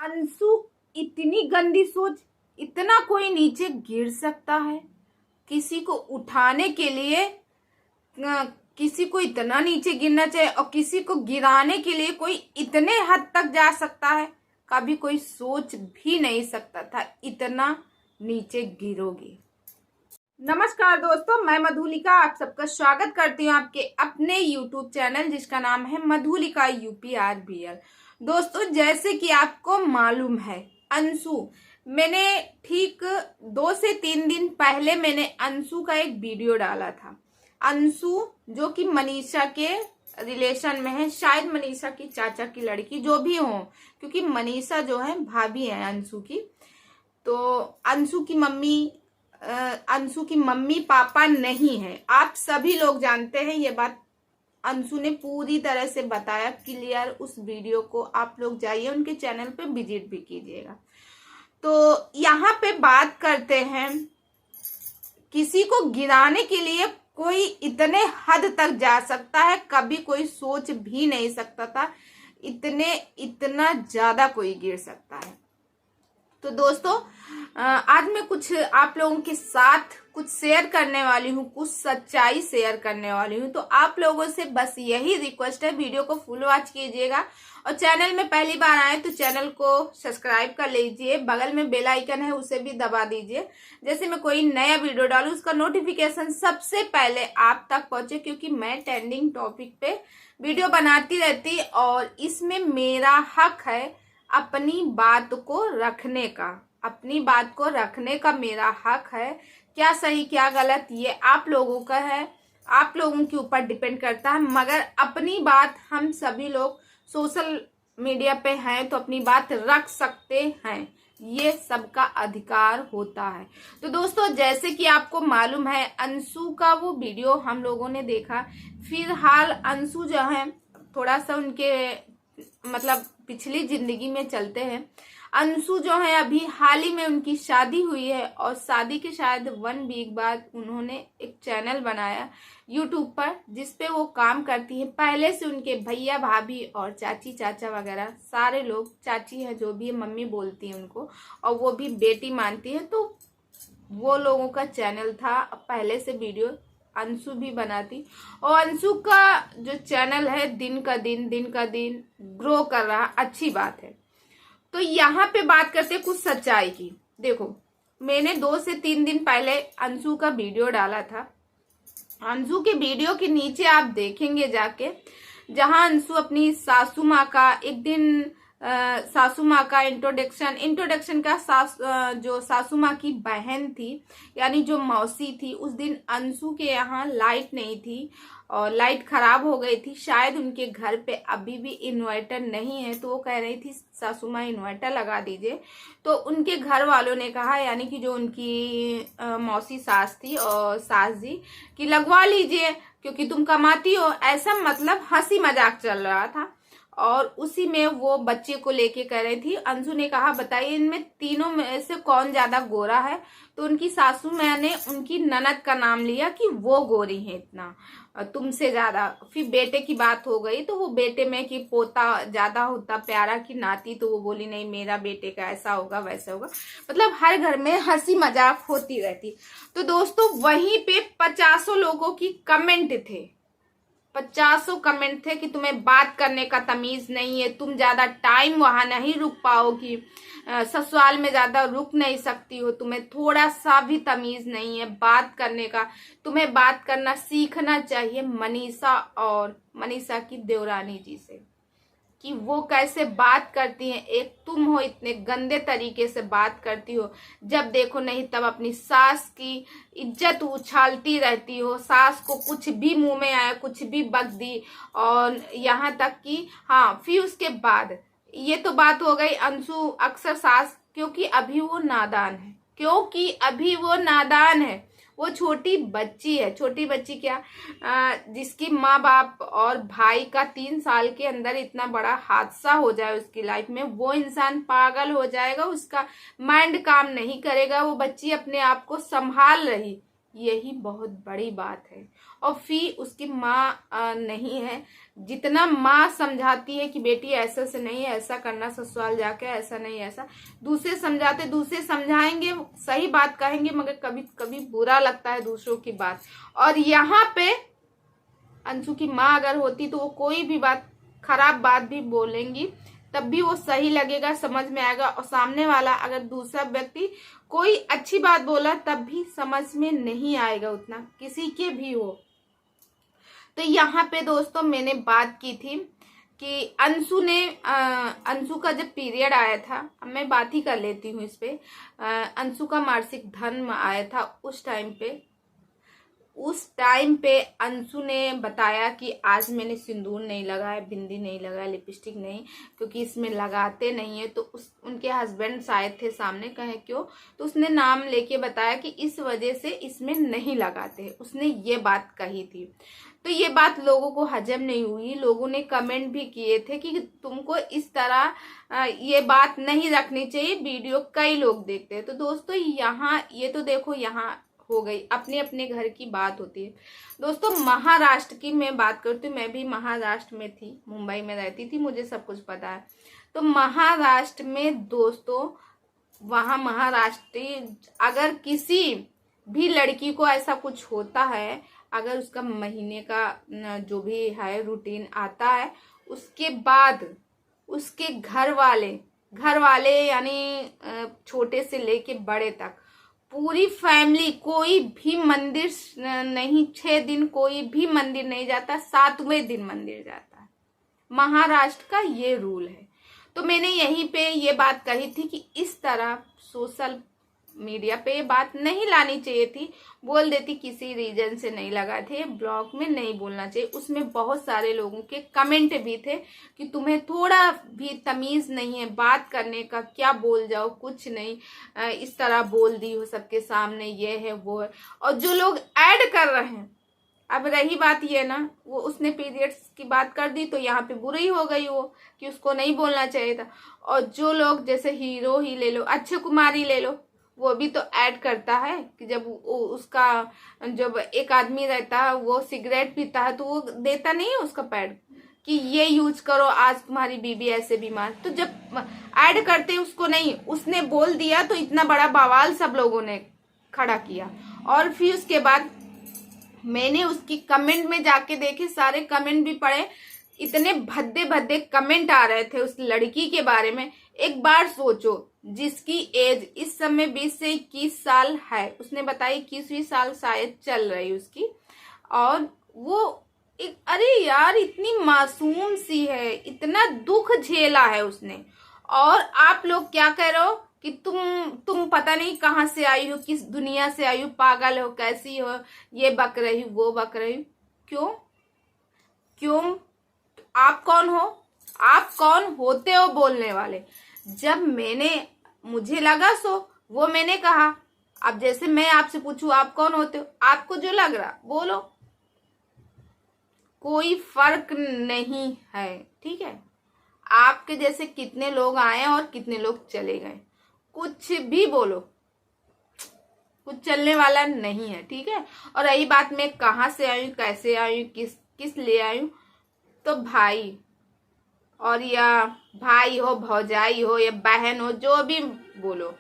अंशु, इतनी गंदी सोच। इतना कोई नीचे गिर सकता है? किसी को उठाने के लिए किसी को इतना नीचे गिरना चाहिए, और किसी को गिराने के लिए कोई इतने हद तक जा सकता है? कभी कोई सोच भी नहीं सकता था इतना नीचे गिरोगी। नमस्कार दोस्तों, मैं मधुलिका आप सबका स्वागत करती हूँ आपके अपने YouTube चैनल जिसका नाम है मधुलिका UPRBL। दोस्तों, जैसे कि आपको मालूम है, अंशु, मैंने ठीक 2 से 3 दिन पहले मैंने अंशु का एक वीडियो डाला था। अंशु जो कि मनीषा के रिलेशन में है, शायद मनीषा की चाचा की लड़की, जो भी हो, क्योंकि मनीषा जो है भाभी है अंशु की। तो अंशु की मम्मी पापा नहीं है, आप सभी लोग जानते हैं ये बात। अंशु ने पूरी तरह से बताया क्लियर। उस वीडियो को आप लोग जाइए उनके चैनल पे विजिट भी कीजिएगा। तो यहाँ पे बात करते हैं, किसी को गिराने के लिए कोई इतने हद तक जा सकता है, कभी कोई सोच भी नहीं सकता था इतना ज्यादा कोई गिर सकता है। तो दोस्तों, आज मैं कुछ आप लोगों के साथ कुछ शेयर करने वाली हूँ, कुछ सच्चाई शेयर करने वाली हूँ। तो आप लोगों से बस यही रिक्वेस्ट है, वीडियो को फुल वॉच कीजिएगा, और चैनल में पहली बार आए तो चैनल को सब्सक्राइब कर लीजिए, बगल में बेल आइकन है उसे भी दबा दीजिए। जैसे मैं कोई नया वीडियो डालूं उसका नोटिफिकेशन सबसे पहले आप तक पहुंचे, क्योंकि मैं ट्रेंडिंग टॉपिक पे वीडियो बनाती रहती और इसमें मेरा हक है अपनी बात को रखने का मेरा हक है। क्या सही क्या गलत ये आप लोगों का है, आप लोगों के ऊपर डिपेंड करता है, मगर अपनी बात हम सभी लोग सोशल मीडिया पे हैं तो अपनी बात रख सकते हैं, ये सबका अधिकार होता है। तो दोस्तों, जैसे कि आपको मालूम है, अंशु का वो वीडियो हम लोगों ने देखा। फिलहाल अंशु जो है, थोड़ा सा उनके मतलब पिछली जिंदगी में चलते हैं। अंशु जो है, अभी हाल ही में उनकी शादी हुई है, और शादी के शायद 1 वीक बाद उन्होंने एक चैनल बनाया यूट्यूब पर, जिसपे वो काम करती है। पहले से उनके भैया भाभी और चाची चाचा वगैरह सारे लोग, चाची है जो भी है, मम्मी बोलती है उनको, और वो भी बेटी मानती है। तो वो लोगों का चैनल था, पहले से वीडियो अंशु भी बनाती, और अंशु का जो चैनल है दिन का दिन ग्रो कर रहा, अच्छी बात है। तो यहाँ पे बात करते हैं कुछ सच्चाई की। देखो, मैंने 2 से 3 दिन पहले अंशु का वीडियो डाला था। अंशु के वीडियो के नीचे आप देखेंगे जाके, जहां अंशु अपनी सासू माँ का एक दिन सासू माँ का इंट्रोडक्शन का जो सासू माँ की बहन थी, यानी जो मौसी थी, उस दिन अंशु के यहाँ लाइट नहीं थी और लाइट खराब हो गई थी। शायद उनके घर पे अभी भी इन्वर्टर नहीं है, तो वो कह रही थी सासू माँ इन्वर्टर लगा दीजिए। तो उनके घर वालों ने कहा, यानी कि जो उनकी मौसी सास थी और सास जी, कि लगवा लीजिए क्योंकि तुम कमाती हो। ऐसा मतलब हंसी मजाक चल रहा था, और उसी में वो बच्चे को लेके कह रही थी। अंशु ने कहा, बताइए इनमें तीनों में से कौन ज्यादा गोरा है? तो उनकी सासू माँ ने उनकी ननद का नाम लिया कि वो गोरी है इतना, तुमसे ज्यादा। फिर बेटे की बात हो गई, तो वो बेटे में कि पोता ज्यादा होता प्यारा की नाती, तो वो बोली नहीं, मेरा बेटे का ऐसा होगा वैसा होगा। मतलब हर घर में हंसी मजाक होती रहती। तो दोस्तों, वहीं पे 50 लोगों की कमेंट थे, 50 कमेंट थे कि तुम्हें बात करने का तमीज नहीं है, तुम ज्यादा टाइम वहां नहीं रुक पाओगी, ससुराल में ज्यादा रुक नहीं सकती हो, तुम्हें थोड़ा सा भी तमीज नहीं है बात करने का, तुम्हें बात करना सीखना चाहिए मनीषा की देवरानी जी से, कि वो कैसे बात करती हैं। एक तुम हो, इतने गंदे तरीके से बात करती हो, जब देखो नहीं तब अपनी सास की इज्जत उछालती रहती हो, सास को कुछ भी मुंह में आया कुछ भी बक दी। और यहाँ तक कि हाँ, फिर उसके बाद ये तो बात हो गई अंशु अक्सर सास, क्योंकि अभी वो नादान है, वो छोटी बच्ची है। छोटी बच्ची क्या, जिसकी माँ बाप और भाई का 3 साल के अंदर इतना बड़ा हादसा हो जाए उसकी लाइफ में, वो इंसान पागल हो जाएगा, उसका माइंड काम नहीं करेगा, वो बच्ची अपने आप को संभाल रही, यही बहुत बड़ी बात है। और फिर उसकी माँ नहीं है, जितना माँ समझाती है कि बेटी ऐसा से नहीं है, ऐसा करना ससुराल जाके, ऐसा नहीं, ऐसा दूसरे समझाते, दूसरे समझाएंगे, सही बात कहेंगे, मगर कभी कभी बुरा लगता है दूसरों की बात। और यहाँ पे अंशु की माँ अगर होती तो वो कोई भी बात, खराब बात भी बोलेंगी, तब भी वो सही लगेगा, समझ में आएगा। और सामने वाला अगर दूसरा व्यक्ति कोई अच्छी बात बोला तब भी समझ में नहीं आएगा उतना, किसी के भी हो। तो यहाँ पे दोस्तों मैंने बात की थी कि अंशु का जब पीरियड आया था, अब मैं बात ही कर लेती हूँ इस पे। अंशु का मासिक धर्म आया था उस टाइम पे अंशु ने बताया कि आज मैंने सिंदूर नहीं लगाया, बिंदी नहीं लगाया, लिपस्टिक नहीं, क्योंकि इसमें लगाते नहीं है। तो उनके हस्बैंड आए थे सामने, कहे क्यों, तो उसने नाम लेके बताया कि इस वजह से इसमें नहीं लगाते हैं, उसने ये बात कही थी। तो ये बात लोगों को हजम नहीं हुई, लोगों ने कमेंट भी किए थे कि तुमको इस तरह ये बात नहीं रखनी चाहिए, वीडियो कई लोग देखते हैं। तो दोस्तों यहाँ ये तो देखो, यहाँ हो गई, अपने अपने घर की बात होती है। दोस्तों महाराष्ट्र की मैं बात करती हूँ, मैं भी महाराष्ट्र में थी, मुंबई में रहती थी, मुझे सब कुछ पता है। तो महाराष्ट्र में दोस्तों, वहाँ महाराष्ट्री अगर किसी भी लड़की को ऐसा कुछ होता है, अगर उसका महीने का जो भी है रूटीन आता है, उसके बाद उसके घर वाले यानी छोटे से लेके बड़े तक पूरी फैमिली, कोई भी मंदिर नहीं, 6 दिन कोई भी मंदिर नहीं जाता, 7वें दिन मंदिर जाता है। महाराष्ट्र का ये रूल है। तो मैंने यहीं पे ये बात कही थी कि इस तरह सोशल मीडिया पे ये बात नहीं लानी चाहिए थी, बोल देती किसी रीजन से नहीं लगा थे, ब्लॉग में नहीं बोलना चाहिए। उसमें बहुत सारे लोगों के कमेंट भी थे कि तुम्हें थोड़ा भी तमीज नहीं है बात करने का, क्या बोल जाओ, कुछ नहीं, इस तरह बोल दी हो सबके सामने, ये है वो है। और जो लोग ऐड कर रहे हैं, अब रही बात ये ना, वो उसने पीरियड्स की बात कर दी तो यहाँ पे बुरी हो गई वो कि उसको नहीं बोलना चाहिए था। और जो लोग जैसे हीरो ही ले लो, अक्षय कुमार ही ले लो, वो भी तो ऐड करता है कि जब उसका जब एक आदमी रहता है वो सिगरेट पीता है तो वो देता नहीं है उसका पैड कि ये यूज करो, आज तुम्हारी बीबी ऐसे बीमार। तो जब ऐड करते उसको नहीं, उसने बोल दिया तो इतना बड़ा बवाल सब लोगों ने खड़ा किया। और फिर उसके बाद मैंने उसकी कमेंट में जाके देखे, सारे कमेंट भी पढ़े, इतने भद्दे भद्दे कमेंट आ रहे थे उस लड़की के बारे में। एक बार सोचो, जिसकी एज इस समय 20 से 21 साल है, उसने बताई 21वीं साल शायद चल रही उसकी, और वो अरे यार इतनी मासूम सी है, इतना दुख झेला है उसने। और आप लोग क्या कह रहे हो कि तुम पता नहीं कहाँ से आई हो, किस दुनिया से आई हो, पागल हो, कैसी हो, ये बक रही वो बक रही। क्यों आप कौन हो, आप कौन होते हो बोलने वाले? जब मुझे लगा सो वो मैंने कहा। अब जैसे मैं आपसे पूछूं आप कौन होते हो, आपको जो लग रहा बोलो, कोई फर्क नहीं है, ठीक है। आपके जैसे कितने लोग आए और कितने लोग चले गए, कुछ भी बोलो, कुछ चलने वाला नहीं है, ठीक है। और रही बात मैं कहाँ से आई हूँ, कैसे आई हूँ, किस ले आई हूँ, तो भाई, और या भाई हो, भौजाई हो, या बहन हो, जो भी बोलो,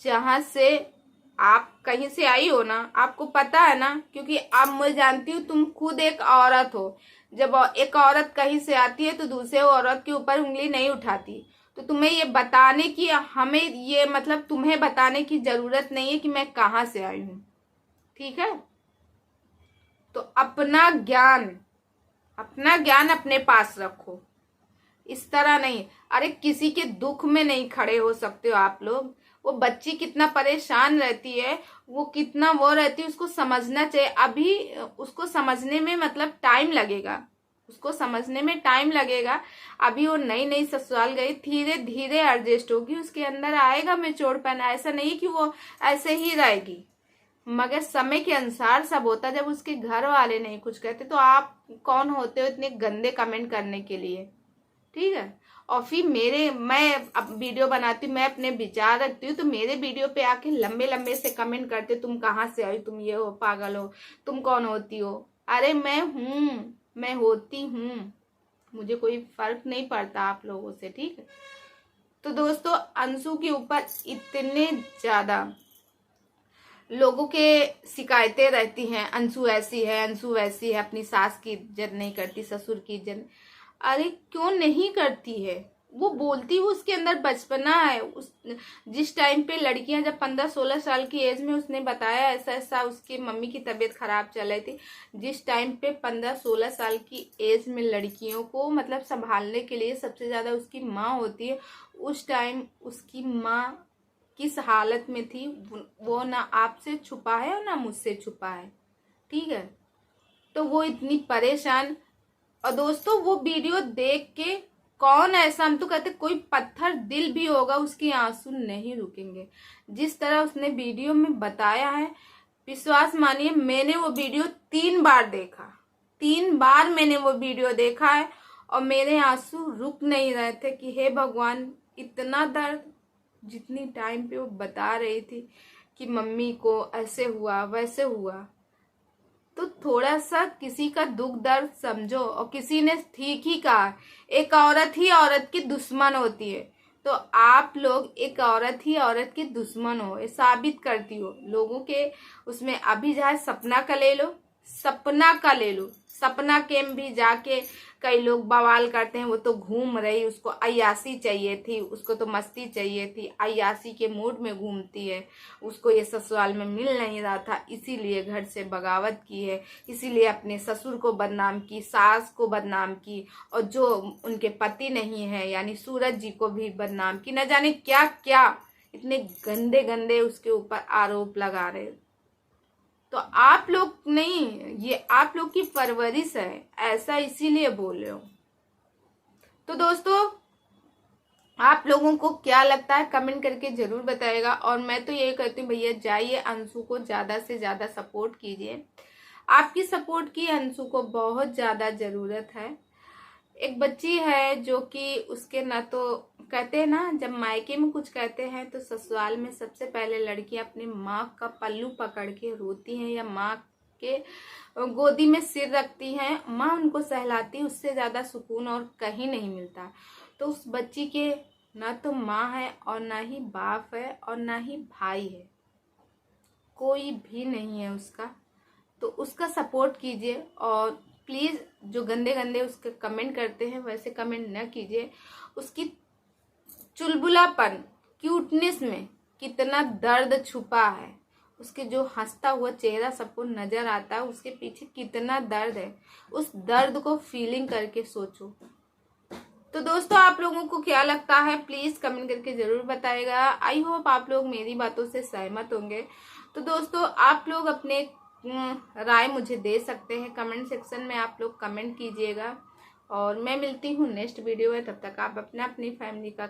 जहां से आप कहीं से आई हो ना, आपको पता है ना, क्योंकि अब मैं जानती हूँ तुम खुद एक औरत हो। जब एक औरत कहीं से आती है तो दूसरे औरत के ऊपर उंगली नहीं उठाती। तो तुम्हें ये बताने की, हमें ये मतलब तुम्हें बताने की जरूरत नहीं है कि मैं कहाँ से आई हूँ, ठीक है। तो अपना ज्ञान अपने पास रखो, इस तरह नहीं। अरे किसी के दुख में नहीं खड़े हो सकते हो आप लोग। वो बच्ची कितना परेशान रहती है, वो कितना वो रहती है, उसको समझना चाहिए। अभी उसको समझने में मतलब टाइम लगेगा, उसको समझने में टाइम लगेगा। अभी वो नई नई ससुराल गई, धीरे धीरे एडजस्ट होगी, उसके अंदर आएगा मैच्योरपन। ऐसा नहीं कि वो ऐसे ही रहेगी, मगर समय के अनुसार सब होता। जब उसके घर वाले नहीं कुछ कहते तो आप कौन होते हो इतने गंदे कमेंट करने के लिए, ठीक है। और फिर मैं अब वीडियो बनाती हूँ, मैं अपने विचार रखती हूँ, तो मेरे वीडियो पे आके लंबे लंबे से कमेंट करते, तुम कहाँ से आई, तुम ये हो, पागल हो, तुम कौन होती हो। अरे मैं हूँ, मैं होती हूँ, मुझे कोई फर्क नहीं पड़ता आप लोगों से, ठीक है। तो दोस्तों अंशु के ऊपर इतने ज्यादा लोगों के शिकायतें रहती हैं, अंशु ऐसी है, अंशु वैसी है, अपनी सास की इज्जत नहीं करती, ससुर की इज्जत। अरे क्यों नहीं करती है, वो बोलती, वो उसके अंदर बचपना है। उस जिस टाइम पे लड़कियां जब 15-16 साल की एज में, उसने बताया ऐसा ऐसा उसकी मम्मी की तबीयत खराब चल रही थी। जिस टाइम पे 15-16 साल की एज में लड़कियों को मतलब संभालने के लिए सबसे ज्यादा उसकी माँ होती है, उस टाइम उसकी माँ किस हालत में थी वो ना आपसे छुपा है और ना मुझसे छुपा है, ठीक है। तो वो इतनी परेशान, और दोस्तों वो वीडियो देख के कौन ऐसा, हम तो कहते कोई पत्थर दिल भी होगा उसके आंसू नहीं रुकेंगे। जिस तरह उसने वीडियो में बताया है, विश्वास मानिए मैंने वो वीडियो 3 बार देखा, 3 बार मैंने वो वीडियो देखा है, और मेरे आंसू रुक नहीं रहे थे कि हे भगवान, इतना दर्द। जितनी टाइम पे वो बता रही थी कि मम्मी को ऐसे हुआ वैसे हुआ, तो थोड़ा सा किसी का दुख दर्द समझो। और किसी ने ठीक ही कहा, एक औरत ही औरत की दुश्मन होती है। तो आप लोग एक औरत ही औरत की दुश्मन हो, ये साबित करती हो लोगों के उसमें। अभी चाहे सपना का ले लो, सपना का ले लो, सपना कैंप भी जाके कई लोग बवाल करते हैं, वो तो घूम रही, उसको अय्यासी चाहिए थी, उसको तो मस्ती चाहिए थी, अय्यासी के मूड में घूमती है, उसको ये ससुराल में मिल नहीं रहा था, इसीलिए घर से बगावत की है, इसीलिए अपने ससुर को बदनाम की, सास को बदनाम की, और जो उनके पति नहीं है यानी सूरज जी को भी बदनाम की, न जाने क्या क्या इतने गंदे गंदे उसके ऊपर आरोप लगा रहे। तो आप लोग नहीं, ये आप लोग की परवरिश है, ऐसा इसीलिए बोल रहे हो। तो दोस्तों आप लोगों को क्या लगता है कमेंट करके जरूर बताइएगा। और मैं तो ये कहती हूँ भैया, जाइए अंशु को ज्यादा से ज्यादा सपोर्ट कीजिए, आपकी सपोर्ट की अंशु को बहुत ज्यादा जरूरत है। एक बच्ची है जो कि उसके ना, तो कहते हैं ना, जब मायके में कुछ कहते हैं तो ससुराल में सबसे पहले लड़कियां अपनी माँ का पल्लू पकड़ के रोती हैं, या माँ के गोदी में सिर रखती हैं, माँ उनको सहलाती, उससे ज्यादा सुकून और कहीं नहीं मिलता। तो उस बच्ची के ना तो माँ है और ना ही बाप है और ना ही भाई है, कोई भी नहीं है उसका। तो उसका सपोर्ट कीजिए, और प्लीज जो गंदे गंदे उसके कमेंट करते हैं वैसे कमेंट न कीजिए। उसकी चुलबुलापन, क्यूटनेस में कितना दर्द छुपा है, उसके जो हंसता हुआ चेहरा सबको नजर आता है, उसके पीछे कितना दर्द है, उस दर्द को फीलिंग करके सोचो। तो दोस्तों आप लोगों को क्या लगता है प्लीज कमेंट करके जरूर बताइएगा। आई होप आप लोग मेरी बातों से सहमत होंगे। तो दोस्तों आप लोग अपने राय मुझे दे सकते हैं, कमेंट सेक्शन में आप लोग कमेंट कीजिएगा। और मैं मिलती हूँ नेक्स्ट वीडियो में, तब तक आप अपना अपनी फैमिली का